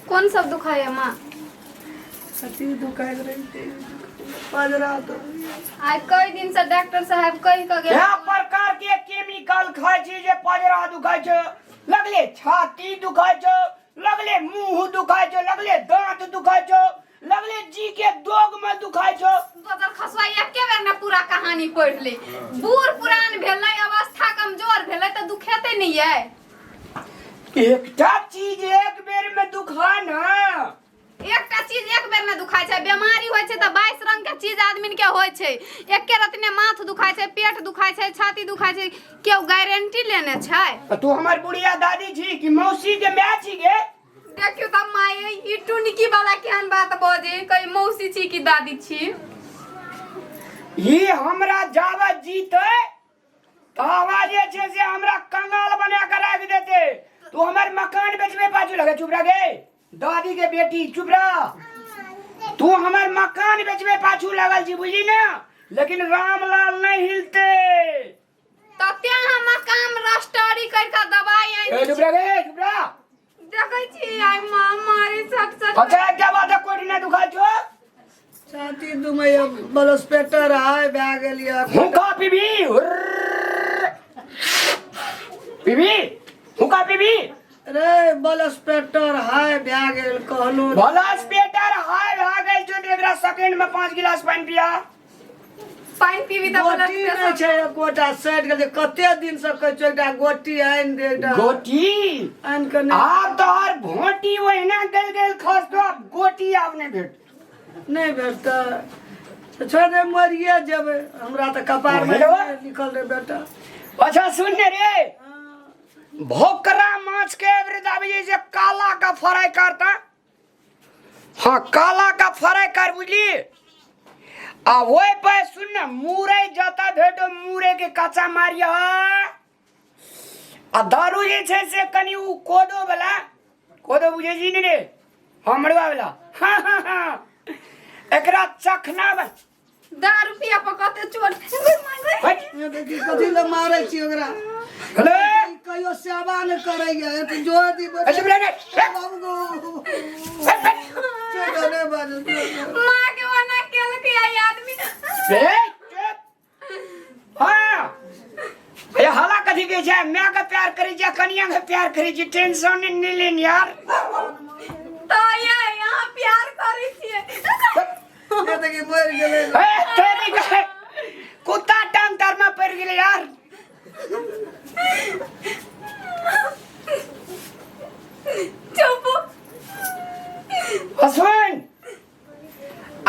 कौन सब दुखाए है माँ? छाती दुखाई रही थी, पजरा तो आज कई दिन से डॉक्टर साहब कही क गेल क्या प्रकार के केमिकल खाय छी जे पजरा दुखाय छ, लगले छाती दुखाय छ, लगले मुंह दुखाय छ, लगले दांत दुखाय छ, लगले जी के दोग में दुखाय छ। बदल खसवा एके बेर ना पूरा कहानी पढ़ ले। बूढ़ पुरान भेलै, अवस्था कमजोर भेलै त दुखेते नहीं है। एकटा चीज एक बेर में दुखाय न, एकटा चीज एक बेर में दुखाय छै। बीमारी होय छै त 22 रंग के चीज आदमी के होय छै। एके रत्ने माथ दुखाय छै, पेट दुखाय छै, छाती दुखाय छै, केओ गारंटी लेने छै? तू हमर बुढ़िया दादी छी कि मौसी के माय छी गे? देखियो त माय ई टुनकी वाला केहन बात बजे, कई मौसी छी कि दादी छी? ये हमरा जावत जीते तावा जे छै से हमरा कंगाल बना के रख देते। तू हमर मकान बेचबे पाछू लगे, चुप रह गे दादी के बेटी, चुप रह। तू हमर मकान बेचबे पाछू लगल छी बुझली ना, लेकिन रामलाल नहीं हिलते। तते हम काम रस्टोरी कर के दवाई आई। चुप रह गे, चुप रह। देखै छी आई मां मारे सट अच्छा क्या बात है, कोई ना दुखाय छो? छाती दुमय बलस पेटर आय बैग लिया हुक्का पीबी, पीबी हुक्का पीबी। रे बलस पेटर हाय बैग कहलो बलस पेटर हाय भागल जो एकरा सेकंड में 5 गिलास पानी पिया। पानी पीबी त बोलत गोटी नहीं छै, गोटा सेट गेल कते दिन से कहै छै एकटा गोटी आइन दे, एकटा गोटी आइन के नहीं आप तो हर भोटी वहिना गल गल खस तो अब गोटी आप नहीं नहीं भेटता। तो छोड़ दे, मरिए जेबे। हमरा तो कपार में निकल रे बेटा। अच्छा सुन रे, भोकरा माछ के वृद्धावी से काला का फ्राई करता। हाँ काला का फ्राई कर बुझली। आ वही पे सुन ना, मुरे जाता भेटो मुरे के कच्चा मारिया। आ दारू जे छै से कनी उ कोदो वाला, कोदो बुझे छी नहीं रे, हमड़वा वाला। हाँ हाँ हाँ एकरा चखना बा। दारू पिया पकते चोट ये देखी कथि ले मारै छी ओकरा। हेलो कहियो सेवा न करैया, तो जो दी अच्छा ब्रेक बाबू चलो ने बाज मां के वना केल के आई आदमी। हाँ ये हला कथी के छै, मैं के प्यार करी छै, कनिया के प्यार करी छै, टेंशन नहीं लेन यार। तो ये यहाँ प्यार करी छिए। ये देखी मर गेले। ए तेरी के कुत्ता टांग तर में पड़ गेले यार। चुप हसवन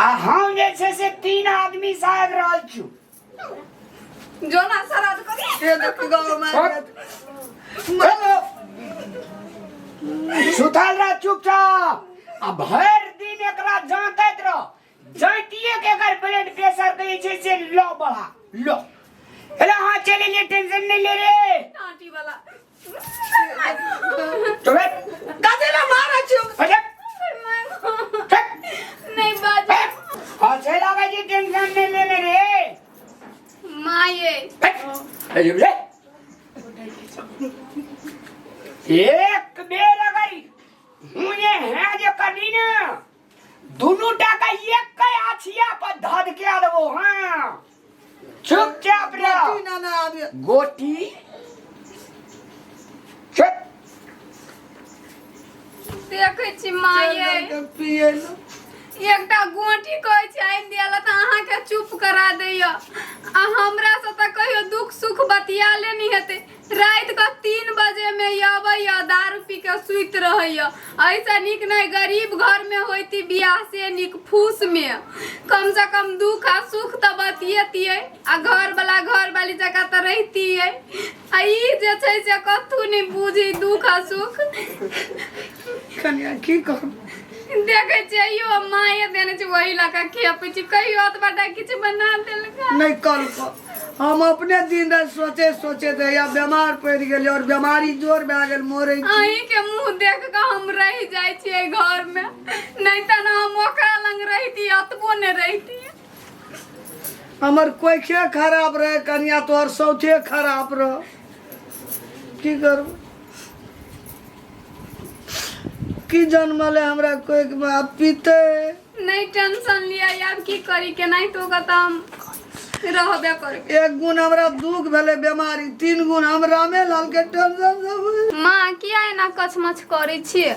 आ हम जे छै से 3 आदमी साहब रहल छु। जो ना सराद करी। ये देखी गाँव में सुतल रह चुपचाप। आ भर दिन एकरा जांतैत रह, जांतिए के अगर ब्लड प्रेशर कहे छै से लो बढ़ा लो। हेलो हाँ चले ले, टेंशन नहीं ले रे। आंटी वाला चुप कथि ले मारै छी। अरे नहीं बाज। हाँ चला गई जी, टेंशन नहीं लेने रे। माये अरे ले एक बेर अगर हुए हैं जो कदी ना, दोनों टाका एक के आछिया पर धद के देबो। हाँ चुपचाप रह। गोटी ना ना आबे गोटी चुप। देखै छी माये पिए लो एकटा गोटी कहै छै आइन दियाला त अहाँ के चुप करा दैया। आ हमरा से त कहियो दुख सुख बतिया लेनी हेते। रात के 3 बजे में आबैया, दारू पी के सुइत रहैया। ऐसा निक नहीं गरीब घर में होती बियाह से निक फूस में कम से कम दुख आ सुख त बतियतिए। आ घर वाला घर वाली जगह त रहती है। आ ई जे छै से कथु नहीं बुझी दुख आ सुख। कन्या की कहब। देखे चाहिए माये देने छै वही लगा खेपे छी, कहियो त बड़ा किछ बना देलका। नहीं कल हम अपने दिन रात सोचे सोचे थे या बीमार पड़ गए और बीमारी जोर भए गेल मोरे छी। अहीं के मुंह देख के हम रह जाय छियै घर में, नहीं त ना हम ओकरा लंग रहती अतबो ने रहती। हमर कोई खे खराब रहे कन्या, तोहर सौथे खराब रह। की करब की जन्मले हमरा कोई के बाप पीते नहीं टेंशन लिया अब की करी के नहीं तो कहता हम रहबे करके। एक गुण हमरा दुख भेले बीमारी 3 गुण हम रामे लाल के टेंशन सब माँ किया एना कचमच करै छियै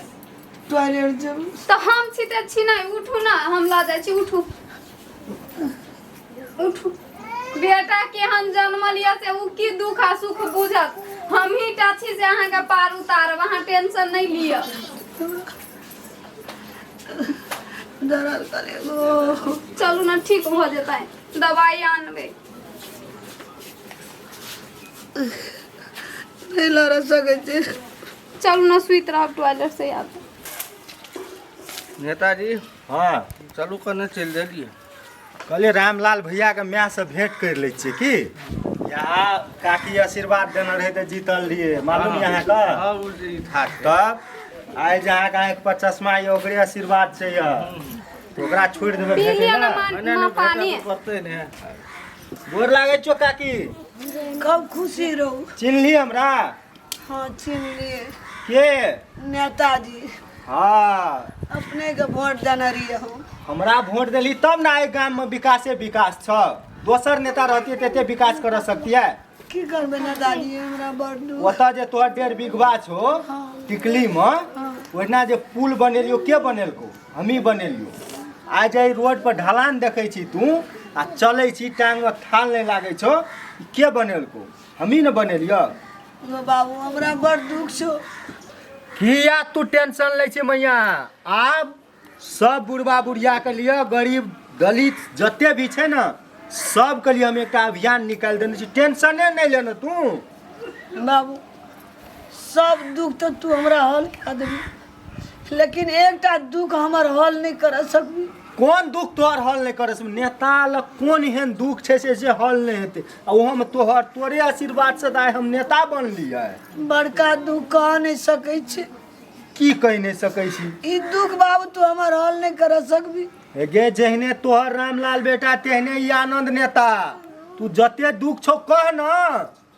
टॉयलेट जब तो हम छिते छी नहीं उठू ना हम ला जाइ छी उठू उठू बेटा के हम जन्म लिया से उ की दुख आ सुख बुझत हम ही टा छी से अहाँ के पार उतारब अहाँ टेंशन नहीं लिया। दर्द करे गो चलू ना ठीक हो जेतै दवाई आनबे नहीं लड़ सके छे चलू ना सुइत रहब टॉयलेट से आब। नेताजी हाँ चलू कने चल देलिए कहलिए रामलाल भैया के माय से भेंट कर ले छिए की यहाँ काकी आशीर्वाद देने रहे तो जीतल रहिए मालूम यहाँ का तब आइ जहाँ का एक पर चश्मा ये ओकरे आशीर्वाद से तो ओकरा छोड़ देबे पी लिया ना भेटे माँ पानी गोर लागे छो काकी कब खुशी रहू चिन्हली हमरा हाँ चिन्ह लिए के नेताजी हाँ अपने के वोट देने रहिए हम हमरा वोट दिली तब ना एहि गाम में विकासे विकास छ दोसर नेता रहती तेते विकास कर सकती है की करबे नेताजी हमरा बड़ दुख ओतऽ जे तोहर 1.5 बिघवा छो टिकली में ओहिना जे पुल बनेलियो के बनेलको हमी बनेलियो आ जे रोड पर ढलान देखे छी तू आ चले छी टांग में थाल नहीं लागे छो के बनेलको हमी न बनेलियो गो बाबू हमरा बड़ दुख छो किया तू टेंशन ले छी मैया आब सब बुढ़वा बुढ़िया के लिए गरीब दलित जते भी छे ना सब के लिए हम एक अभियान निकाल देने छी टेंशने नहीं लेना तू बाबू सब दुख तो तू हमरा हल कर देबी लेकिन एकटा दुख हमर हल नहीं कर सकबी कौन दुख तोहर हल नहीं करे नेता ल कौन एहन दुख छे से हल नहीं हेते आ ओहो में तोरे आशीर्वाद से दाय हम नेता बनलिए बड़का दुख कह नहीं सकै छे की कह नहीं सकै छी ई दुख बाबू तू हमर हल नहीं कर सकबी गे जहने तोहर रामलाल बेटा तेहने ई आनंद नेता तू जते दुख छौ कह ना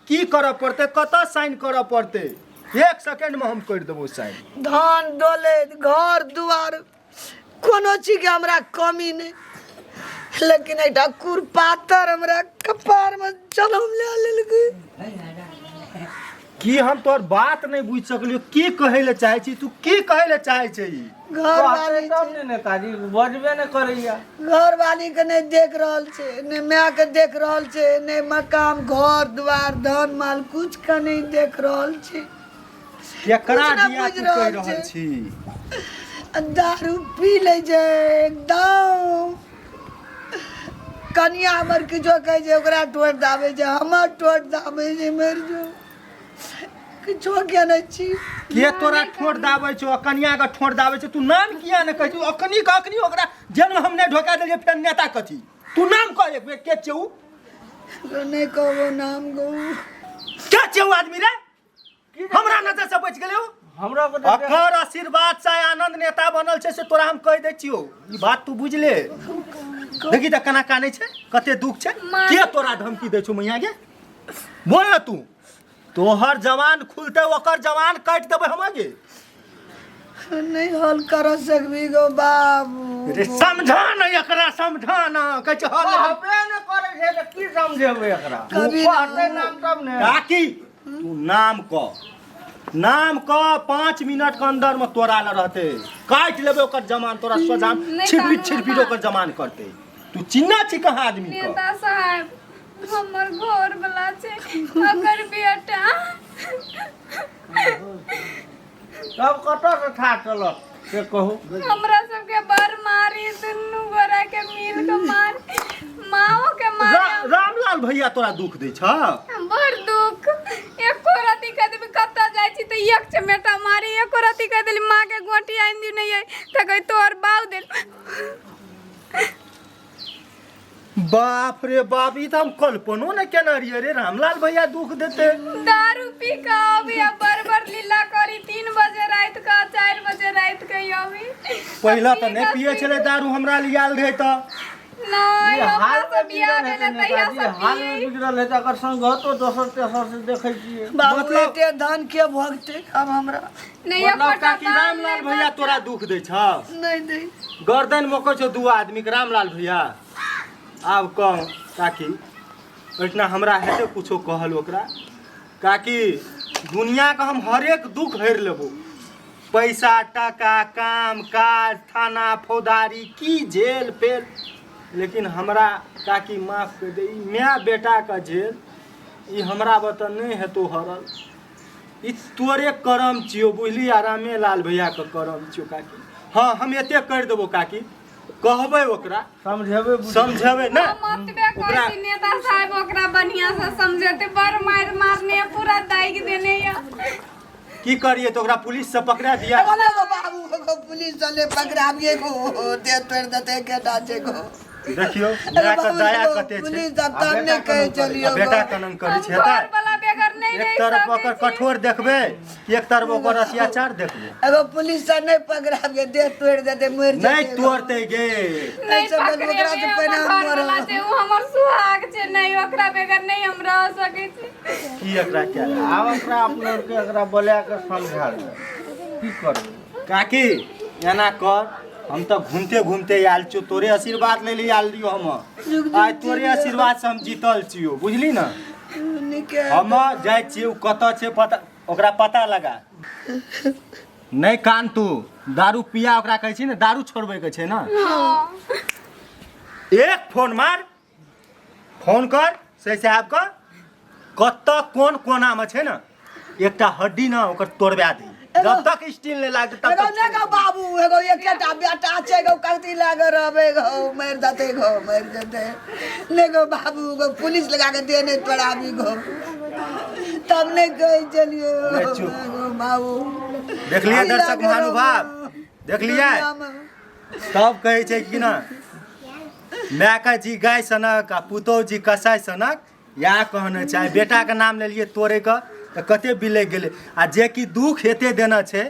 की करे पड़ते कत साइन करे पड़ते 1 सेकंड में हम कर देबो साइन धान डोले घर दुआर कोनो चीज के हमरा कमी नहीं लेकिन एकटा कुरपातर हमरा कपार में जन्म ले लेलकै की हम तोहर बात नहीं बुझ सकलियो की कहे ले चाहे छी तू की कहे ले चाहे छी घर वाली नेताजी बजबे न करैया घर वाली के नहीं देख रहल छे ने माय के देख रहल छे ने मकान घर द्वार धन माल कुछ का नहीं देख रहल छे केकरा कुछ ना दिया बुझ तू कह रहल रहल छी। छी दारू पी ले जे एकदम कनिया हमर किछो कहे जे ओकरा टोट दाबे जे हमर टोट दाबे जे मर जो किछो के नहीं छी के तोरा ठोड़ दाबे छो कन्या का ठोड़ दाबे छो तू नाम किया न कहै छो अखनी का अखनी ओकरा जन्म हम नहीं ढोका देलिए फेर नेता कथी तू नाम कह एक बेर के छौ नहीं कहबो नाम गो के छौ आदमी रे हमरा नजर से बच गेलौ हमरा को अकर आशीर्वाद से आनंद नेता बनल छे से तोरा हम कह दे छियो ई बात तू बुझले देखी त कना काने छे कते दुख छे के तोरा धमकी दे छौ मैया गे बोल ना तू तोहर जवान खुलते ओकर जवान काट देबे हम गे नहीं हल कर सकबी गो बाबू रे समझा न एकरा समझा न कह छ हल हबे न करे छै त की समझेबै एकरा कभी कहते नाम तब ने काकी तू नाम क 5 मिनट के अंदर में तोरा ल रहते काट लेबे ओकर जमान तोरा सोजान छिरपी ओकर जमान करते तू चिन्ना छी कहां आदमी को नेता साहब हमर घर वाला छे अगर बेटा तब कत से था चलो से कहू हमरा सबके बर मारी दुन्नु गोरा के मिल के मार माओ के मार रामलाल भैया तोरा दुख दे छ बड़ दुख एको राती कह देबे कत्ता जाय छी त एक चमेटा मारी एको राती कह देली मां के गोटी आइन दी नहीं त कह तोर बाऊ दे बाप रे बाप ई त हम कल्पनो न केना रहिए रे रामलाल भैया दुख देते दारू पी के आबी आ बरबर लीला करी 3 बजे रात का 4 बजे रात के आबी पहला त नहीं पिए छले दारू हमरा लियाल रहे त नहीं ये हाल ओकरा से में बियाह बिगड़ल भेले है तहिया नेताजी, से हाल में पिए बिगड़ल है अगर संगतो दोसर तेसर से देखै छियै। बाबू मतलब- एते धन के भगते अब हमरा नहीं मतलब ओकरा काकी रामलाल भैया तोरा दुख दै छ नहीं दे। गर्दन मोको छो दू आदमी के रामलाल भैया आब कह काकी इतना हमरा हेते कुछो कहल ओकरा काकी दुनिया का हम हरेक दुख हर लेबो पैसा टका काम काज थाना फौदारी की जेल पेल लेकिन हमरा काकी माफ कर दे ई माँ बेटा का जेल ई हमरा बता नहीं हेतो हरल ई तोरे करम छियो बुझली आरामे लाल भैया के करम छियो काकी हाँ हम एते कर देबो काकी कहबै ओकरा समझेबै समझेबै ना मतबे ओकरा कोई नेता साहब ओकरा बढ़िया से समझते बड़ मार मारने पूरा दाइग देने या की करिए तो ओकरा पुलिस से पकड़ा दिया बोले गो बाबू को पुलिस वाले पकड़ाबिए गो दे तोड़ देते के डाचे गो देखियो अरे माय के बाबू दया को कते छै पुलिस अब तब ने कहे चलियो आ बेटा कनन करै छै घर हेतै वाला बेगर नहीं एक रह तरफ सकै ओकर छी। कठोर देखबै एक तरफ ओकर अत्याचार देखबै एगो पुलिस से नहीं पकड़ाबिए दे तोड़ देते मर जाते नहीं तोड़ते गे नहीं ऐसे बोल पकड़े ओकरा से पहले हम घर वाला मरब। छै उ हमर सुहाग छै नहीं ओकरा बेगर नहीं हम रह सकै छी की एकरा क्या आब एकरा अपने के एकरा बोला के समझा दे की करबै। काकी एना कर हम तो घूमते घूमते आयल छियो तोरे आशीर्वाद ले लिए आयल रियो हम आज तोरे आशीर्वाद से हम जीतल छियो बुझली ना निके हम जाय छियै उ कतऽ छै पता ओकरा पता लगा नहीं कान तू दारू पिया ओकरा कहै छी ने दारू छोड़बै के छै ना एक फोन मार फोन कर से साहब का कतऽ कोन कोना में छै ना एकटा हड्डी ना ओकर तोड़बा दे जब तक स्टील नहीं लागत तब एगो तक ने गो बाबू एगो एकेटा बेटा छै गो करती लागे रहबे गो मर जाते ने गो बाबू गो पुलिस लगा के दे नहीं तोड़ाबी गो तब नहीं कहे चलियो नहीं, चुप। गो बाबू देख लिए दर्शक महानुभाव देख लिए तब कहै छै कि ना मायका जी गाय सनक आ पुतौह जी कसाई सनक या कहने चाहे बेटा के नाम ले लिए तोड़े के तो कते बिलक गेले आ जे कि दुख हेते देना छै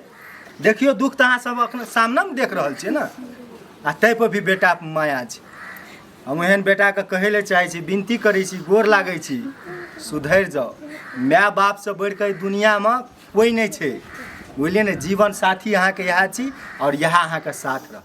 देखियो दुख तो अहाँ सब अखन सामने में देख रहल छियै ना आ तै पर भी बेटा पे माया छै हम एहन बेटा के कहै ले चाहै छी विनती करै छी गोर लागै छी सुधरि जाओ माय बाप से बढ़ि के दुनिया में कोई नहीं छै बुझलिए ने जीवन साथी अहाँ के इएह छी और इएह अहाँ के साथ रहत